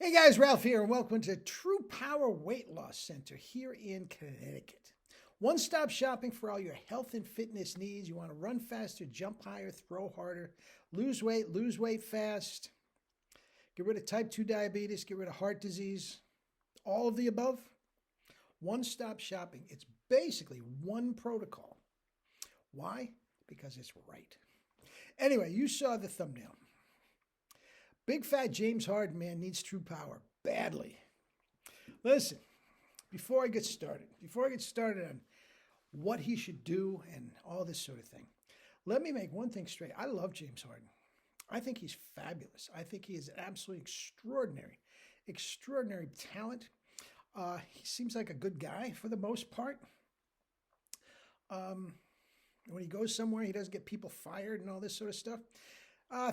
Hey guys, Ralph here, and welcome to True Power Weight Loss Center here in Connecticut. One stop shopping for all your health and fitness needs. You want to run faster, jump higher, throw harder, lose weight fast, get rid of type 2 diabetes, get rid of heart disease, all of the above. One stop shopping. It's basically one protocol. Why? Because it's right. Anyway, you saw the thumbnail. Big fat James Harden, man, needs true power badly. Listen, before I get started on what he should do and all this sort of thing, let me make one thing straight. I love James Harden. I think he's fabulous. I think he is absolutely extraordinary talent. He seems like a good guy for the most part. When he goes somewhere, he doesn't get people fired and all this sort of stuff.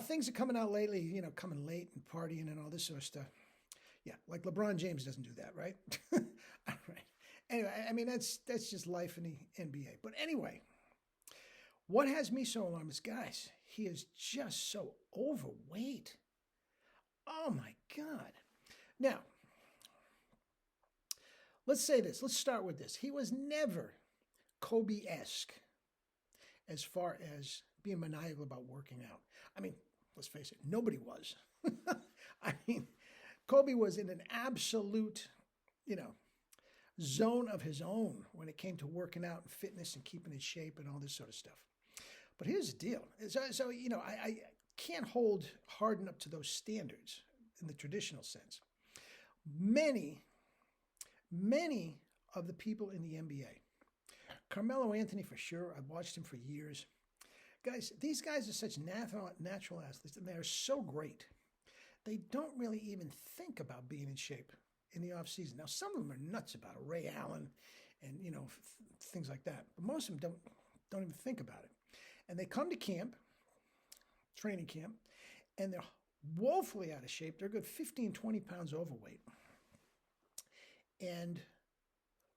Things are coming out lately, coming late and partying and all this sort of stuff. Yeah, like LeBron James doesn't do that, right? All right. Anyway, I mean, that's just life in the NBA. But anyway, what has me so alarmed is, guys, he is just so overweight. Oh, my God. Now, let's say this. Let's start with this. He was never Kobe-esque as far as being maniacal about working out. I mean, let's face it, nobody was. I mean, Kobe was in an absolute, zone of his own when it came to working out and fitness and keeping in shape and all this sort of stuff. But here's the deal. So I can't hold Harden up to those standards in the traditional sense. Many of the people in the NBA, Carmelo Anthony for sure, I've watched him for years. Guys, these guys are such natural athletes, and they're so great. They don't really even think about being in shape in the off season. Now, some of them are nuts about it, Ray Allen, and things like that. But most of them don't even think about it. And they come to camp, training camp, and they're woefully out of shape. They're a good 15, 20 pounds overweight. And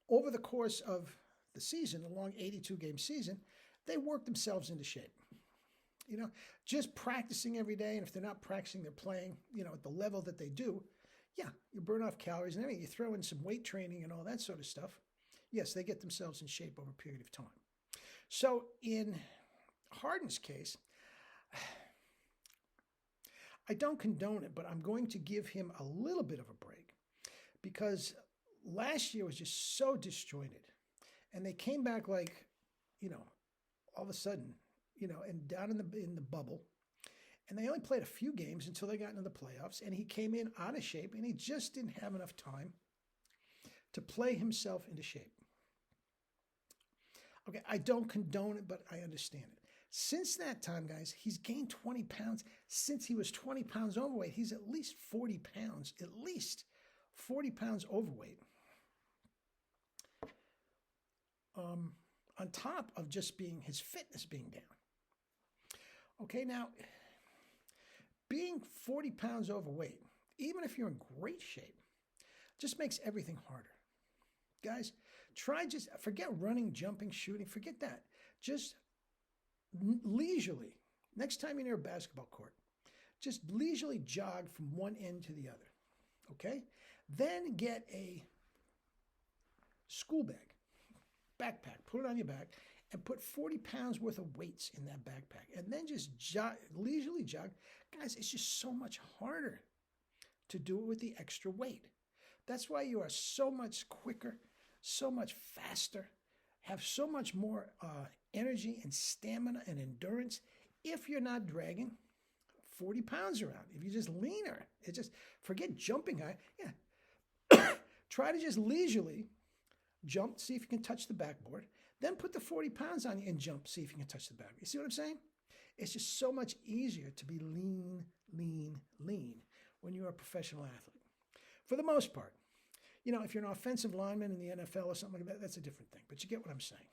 over the course of the season, a long 82-game season, they work themselves into shape. Just practicing every day. And if they're not practicing, they're playing, at the level that they do. Yeah, you burn off calories and everything. You throw in some weight training and all that sort of stuff. Yes, they get themselves in shape over a period of time. So in Harden's case, I don't condone it, but I'm going to give him a little bit of a break because last year was just so disjointed. And they came back like, all of a sudden, and down in the bubble. And they only played a few games until they got into the playoffs. And he came in out of shape, and he just didn't have enough time to play himself into shape. Okay, I don't condone it, but I understand it. Since that time, guys, he's gained 20 pounds. Since he was 20 pounds overweight, he's at least 40 pounds overweight. On top of just his fitness being down. Okay, now, being 40 pounds overweight, even if you're in great shape, just makes everything harder. Guys, forget running, jumping, shooting, forget that. Just leisurely, next time you're near a basketball court, just leisurely jog from one end to the other, okay? Then get a school bag. Backpack, put it on your back, and put 40 pounds worth of weights in that backpack. And then just leisurely jog. Guys, it's just so much harder to do it with the extra weight. That's why you are so much quicker, so much faster, have so much more energy and stamina and endurance if you're not dragging 40 pounds around. If you're just leaner, forget jumping high. Yeah. Try to just leisurely jump, see if you can touch the backboard. Then put the 40 pounds on you and jump, see if you can touch the backboard. You see what I'm saying? It's just so much easier to be lean when you're a professional athlete. For the most part. If you're an offensive lineman in the NFL or something like that, that's a different thing. But you get what I'm saying.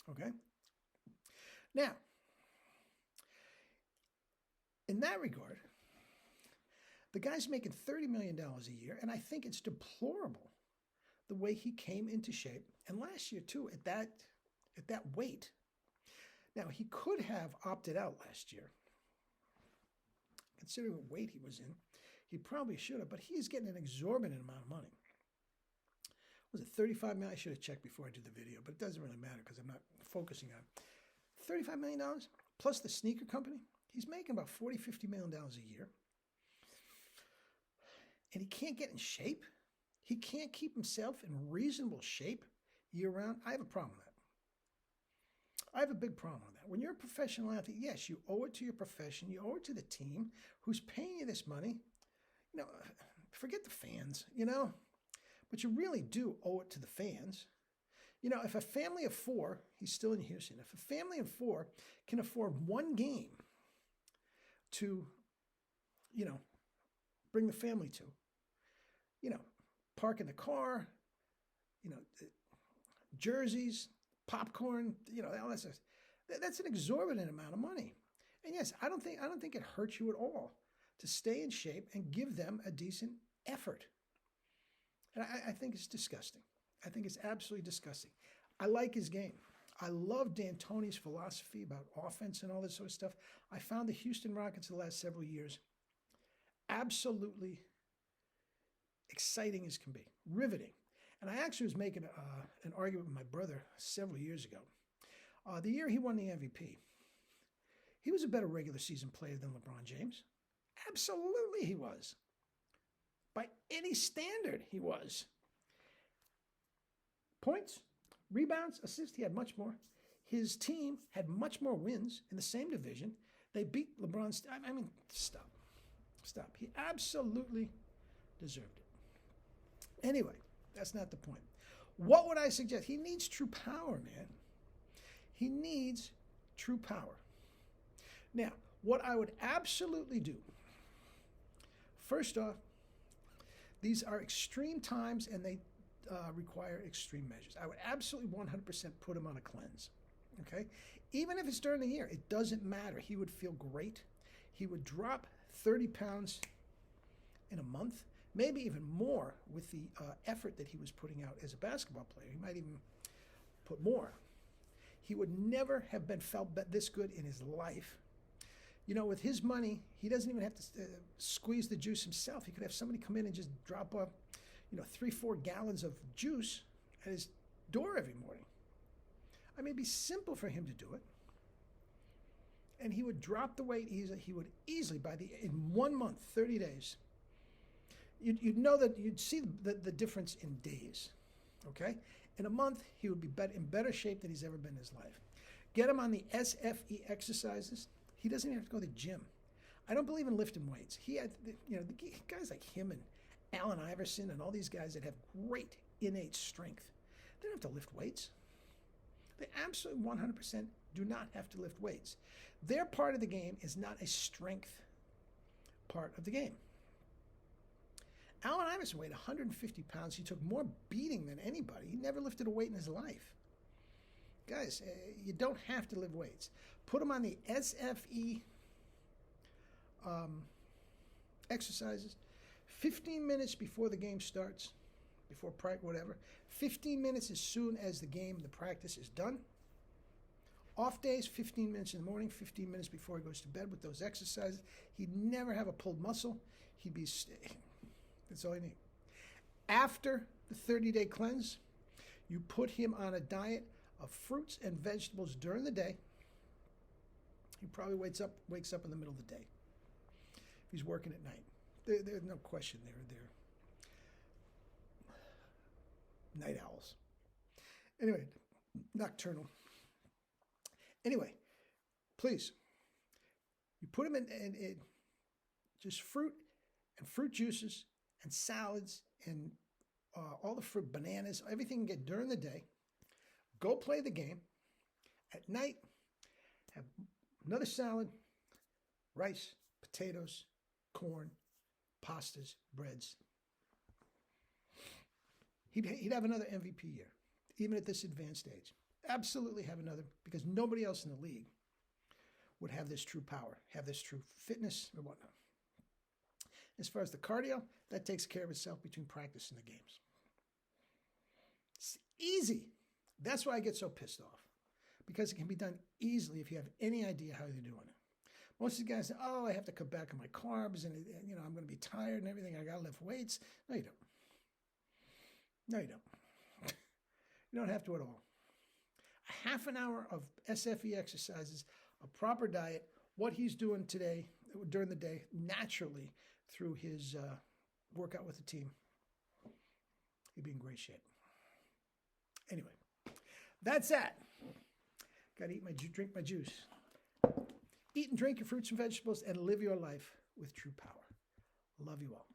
Okay? Now, in that regard, the guy's making $30 million a year, and I think it's deplorable the way he came into shape. And last year, too, at that weight. Now, he could have opted out last year, considering what weight he was in. He probably should have, but he's getting an exorbitant amount of money. Was it 35 million? I should have checked before I did the video, but it doesn't really matter because I'm not focusing on it. $35 million plus the sneaker company. He's making about $40, $50 million a year. And he can't get in shape. He can't keep himself in reasonable shape year round. I have a problem with that. I have a big problem with that. When you're a professional athlete, yes, you owe it to your profession. You owe it to the team who's paying you this money. You know, forget the fans, you know, but you really do owe it to the fans. You know, if a family of four, he's still in Houston, if a family of four can afford one game to, you know, bring the family to, you know, park in the car, you know, jerseys, popcorn, you know, all that stuff. That's an exorbitant amount of money. And yes, I don't think it hurts you at all to stay in shape and give them a decent effort. And I think it's disgusting. I think it's absolutely disgusting. I like his game. I love D'Antoni's philosophy about offense and all this sort of stuff. I found the Houston Rockets the last several years absolutely exciting as can be, riveting. And I actually was making an argument with my brother several years ago. The year he won the MVP, he was a better regular season player than LeBron James. Absolutely he was. By any standard, he was. Points, rebounds, assists, he had much more. His team had much more wins in the same division. They beat LeBron's. I mean, stop. He absolutely deserved it. Anyway, that's not the point. What would I suggest? He needs true power, man. He needs true power. Now, what I would absolutely do, first off, these are extreme times and they require extreme measures. I would absolutely 100% put him on a cleanse, okay? Even if it's during the year, it doesn't matter. He would feel great. He would drop 30 pounds in a month, maybe even more with the effort that he was putting out as a basketball player. He might even put more. He would never have felt this good in his life. You know, with his money, he doesn't even have to squeeze the juice himself. He could have somebody come in and just drop off, 3-4 gallons of juice at his door every morning. I mean, it'd be simple for him to do it. And he would drop the weight easily. He would easily, in 1 month, 30 days, you'd know that you'd see the difference in days, okay? In a month, he would be in better shape than he's ever been in his life. Get him on the SFE exercises. He doesn't even have to go to the gym. I don't believe in lifting weights. He had, the guys like him and Allen Iverson and all these guys that have great innate strength, they don't have to lift weights. They absolutely 100% do not have to lift weights. Their part of the game is not a strength part of the game. Allen Iverson weighed 150 pounds. He took more beating than anybody. He never lifted a weight in his life. Guys, you don't have to lift weights. Put him on the SFE exercises. 15 minutes before the game starts, before practice, whatever. 15 minutes as soon as the practice is done. Off days, 15 minutes in the morning, 15 minutes before he goes to bed with those exercises. He'd never have a pulled muscle. He'd be, that's all you need. After the 30-day cleanse, you put him on a diet of fruits and vegetables during the day. He probably wakes up in the middle of the day. If he's working at night. There's no question they're night owls. Anyway, nocturnal. Anyway, please, you put them in just fruit and fruit juices and salads and all the fruit, bananas, everything you get during the day. Go play the game. At night, have another salad, rice, potatoes, corn, pastas, breads. He'd have another MVP year, even at this advanced age. Absolutely have another, because nobody else in the league would have this true power, have this true fitness and whatnot. As far as the cardio, that takes care of itself between practice and the games. It's easy. That's why I get so pissed off, because it can be done easily if you have any idea how you're doing it. Most of these guys say, oh, I have to cut back on my carbs and, I'm going to be tired and everything. I got to lift weights. No, you don't. No, you don't. You don't have to at all. A half an hour of SFE exercises, a proper diet, what he's doing today, during the day, naturally through his workout with the team, he'd be in great shape. Anyway, that's that. Got to drink my juice. Eat and drink your fruits and vegetables and live your life with true power. Love you all.